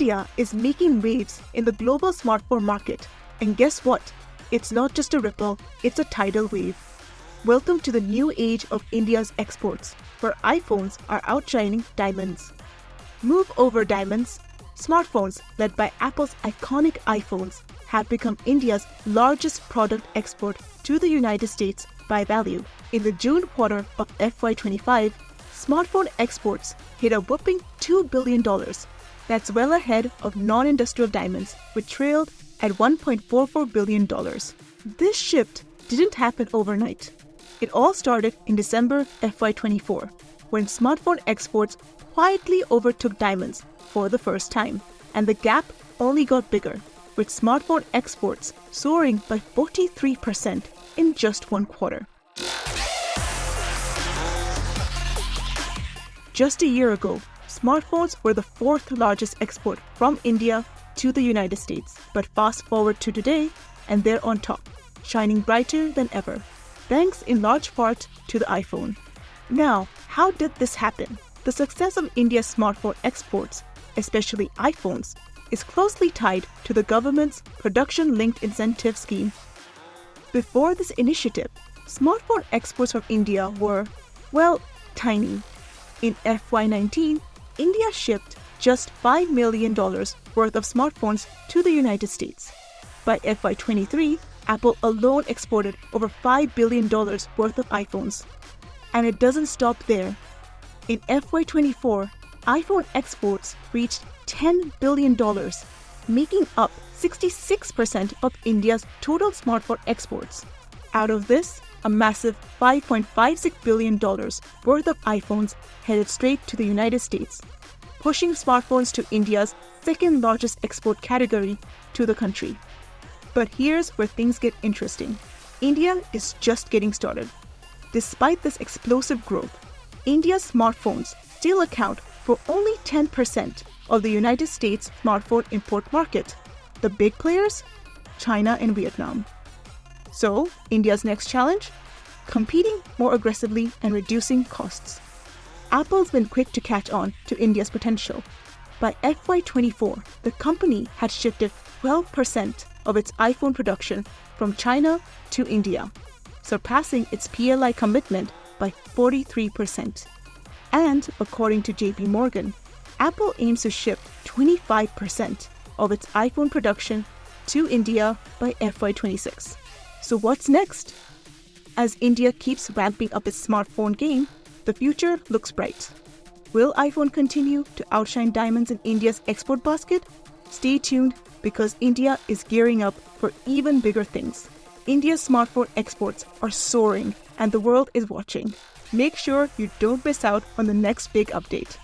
India is making waves in the global smartphone market. And guess what? It's not just a ripple, it's a tidal wave. Welcome to the new age of India's exports, where iPhones are outshining diamonds. Move over diamonds. Smartphones, led by Apple's iconic iPhones, have become India's largest product export to the United States by value. In the June quarter of FY25, smartphone exports hit a whopping $2 billion. That's well ahead of non-industrial diamonds, which trailed at $1.44 billion. This shift didn't happen overnight. It all started in December FY24, when smartphone exports quietly overtook diamonds for the first time, and the gap only got bigger, with smartphone exports soaring by 43% in just one quarter. Just a year ago, smartphones were the fourth largest export from India to the United States. But fast forward to today, and they're on top, shining brighter than ever, thanks in large part to the iPhone. Now, how did this happen? The success of India's smartphone exports, especially iPhones, is closely tied to the government's production-linked incentive scheme. Before this initiative, smartphone exports from India were, well, tiny. In FY19, India shipped just $5 million worth of smartphones to the United States. By FY23, Apple alone exported over $5 billion worth of iPhones. And it doesn't stop there. In FY24, iPhone exports reached $10 billion, making up 66% of India's total smartphone exports. Out of this, a massive $5.56 billion worth of iPhones headed straight to the United States, pushing smartphones to India's second largest export category to the country. But here's where things get interesting. India is just getting started. Despite this explosive growth, India's smartphones still account for only 10% of the United States smartphone import market. The big players? China and Vietnam. So, India's next challenge? Competing more aggressively and reducing costs. Apple's been quick to catch on to India's potential. By FY24, the company had shifted 12% of its iPhone production from China to India, surpassing its PLI commitment by 43%. And according to JP Morgan, Apple aims to shift 25% of its iPhone production to India by FY26. So what's next? As India keeps ramping up its smartphone game, the future looks bright. Will iPhone continue to outshine diamonds in India's export basket? Stay tuned, because India is gearing up for even bigger things. India's smartphone exports are soaring, and the world is watching. Make sure you don't miss out on the next big update.